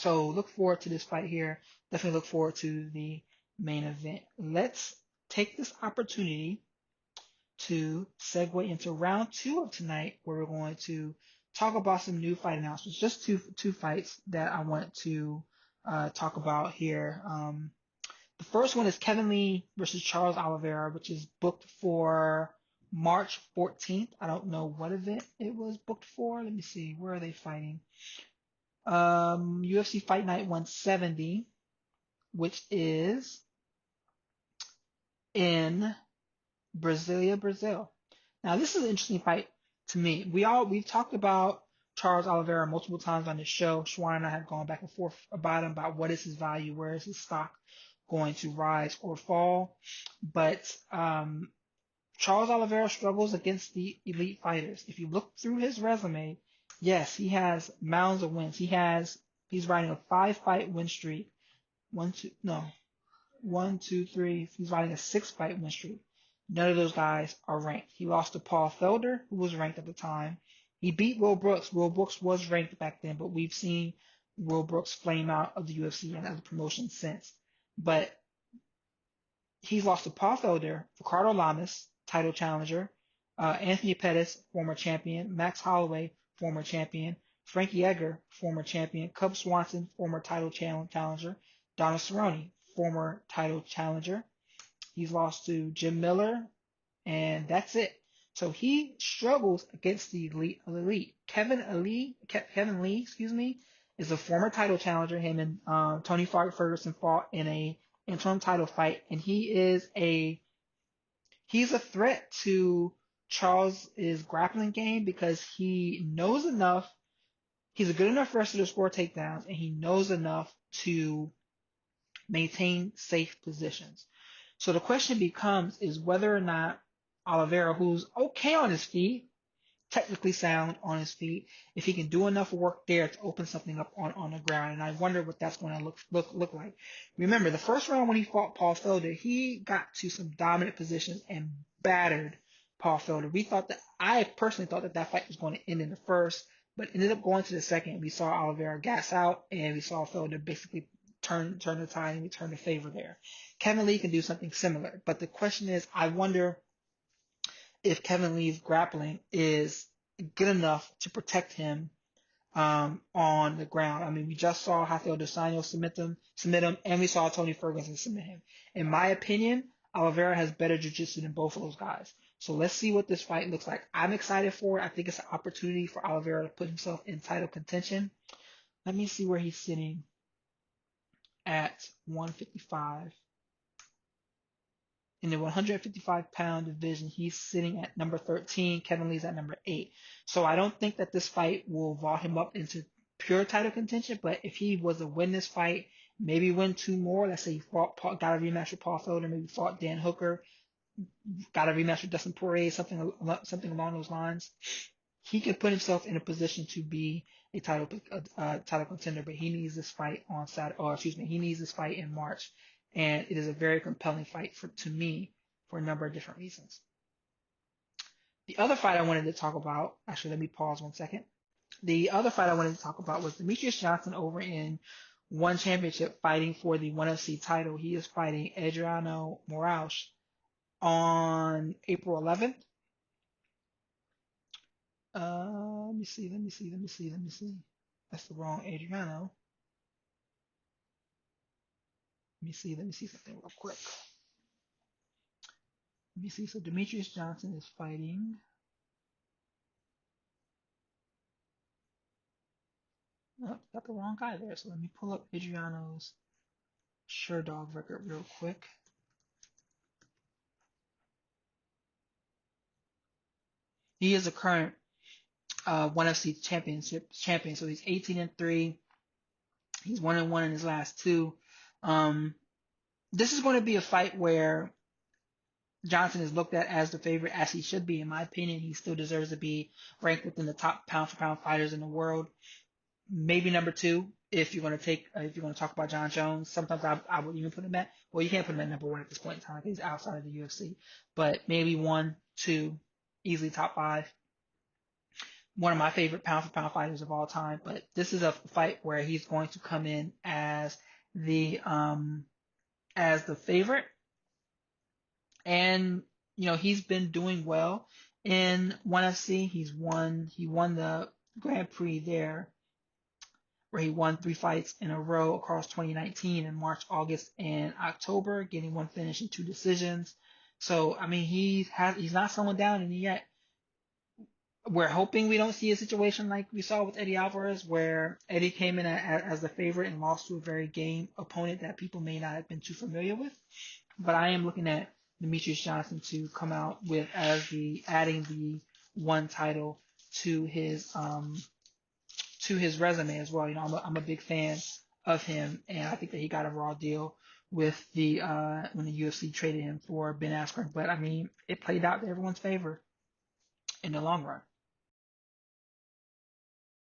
So look forward to this fight here. Definitely look forward to the main event. Let's take this opportunity to segue into round 2 of tonight, where we're going to talk about some new fight announcements. Just two fights that I want to talk about here. The first one is Kevin Lee versus Charles Oliveira, which is booked for March 14th. I don't know what event it was booked for. Let me see. Where are they fighting? UFC Fight Night 170, which is in Brasilia, Brazil. Now, this is an interesting fight to me. We've talked about Charles Oliveira multiple times on this show. Schwan and I have gone back and forth about him, about what is his value, where is his stock going to rise or fall. But Charles Oliveira struggles against the elite fighters. If you look through his resume, yes, he has mounds of wins. He's riding a 5-fight win streak. One, two, three. He's riding a 6-fight win streak. None of those guys are ranked. He lost to Paul Felder, who was ranked at the time. He beat Will Brooks. Will Brooks was ranked back then, but we've seen Will Brooks flame out of the UFC and other promotions since. But he's lost to Paul Felder, Ricardo Lamas, title challenger, Anthony Pettis, former champion, Max Holloway, former champion, Frankie Edgar, former champion, Cub Swanson, former title challenger, Donna Cerrone, former title challenger. He's lost to Jim Miller, and that's it. So he struggles against the elite. Kevin Lee, is a former title challenger. Him and Tony Ferguson fought in a interim title fight, and he's a threat to Charles's grappling game because he knows enough. He's a good enough wrestler to score takedowns, and he knows enough to maintain safe positions. So the question becomes is whether or not Oliveira, who's okay on his feet, technically sound on his feet, if he can do enough work there to open something up on the ground. And I wonder what that's going to look like. Remember, the first round when he fought Paul Felder, he got to some dominant positions and battered Paul Felder. I personally thought that fight was going to end in the first, but ended up going to the second. We saw Oliveira gas out, and we saw Felder basically turn the tide and return the favor there. Kevin Lee can do something similar, but the question is, I wonder if Kevin Lee's grappling is good enough to protect him on the ground. I mean, we just saw Raphael submit him, and we saw Tony Ferguson submit him. In my opinion, Oliveira has better jiu-jitsu than both of those guys. So let's see what this fight looks like. I'm excited for it. I think it's an opportunity for Oliveira to put himself in title contention. Let me see where he's sitting at 155. In the 155-pound division, he's sitting at number 13. Kevin Lee's at number 8. So I don't think that this fight will vault him up into pure title contention. But if he was to win this fight, maybe win 2 more. Let's say he got a rematch with Paul Felder, maybe fought Dan Hooker, got a rematch with Dustin Poirier, something along those lines. He can put himself in a position to be a title contender. But he needs this fight he needs this fight in March. And it is a very compelling fight to me for a number of different reasons. The other fight I wanted to talk about, actually, let me pause 1 second. The other fight I wanted to talk about was Demetrious Johnson over in One Championship fighting for the 1FC title. He is fighting Adriano Moraes on April 11th. Let me see. That's the wrong Adriano. Let me see something real quick. Let me see. So Demetrious Johnson is fighting. Oh, got the wrong guy there. So let me pull up Adriano's Sherdog record real quick. He is a current 1FC champion. So he's 18-3. He's 1-1 in his last 2. This is going to be a fight where Johnson is looked at as the favorite, as he should be. In my opinion, he still deserves to be ranked within the top pound-for-pound fighters in the world. Maybe number 2 if you're going to talk about John Jones. Sometimes I would even put him at, well, you can't put him at number 1 at this point in time. He's outside of the UFC. But maybe 1, 2, easily top 5. one of my favorite pound for pound fighters of all time. But this is a fight where he's going to come in as the favorite, and he's been doing well in 1FC. He won the Grand Prix there, where he won 3 fights in a row across 2019 in March, August, and October, getting one finish and 2 decisions. So I mean, he's not slowing down, and yet we're hoping we don't see a situation like we saw with Eddie Alvarez, where Eddie came in as the favorite and lost to a very game opponent that people may not have been too familiar with. But I am looking at Demetrious Johnson to come out with adding the one title to his resume as well. I'm a big fan of him, and I think that he got a raw deal with when the UFC traded him for Ben Askren. But I mean, it played out to everyone's favor in the long run.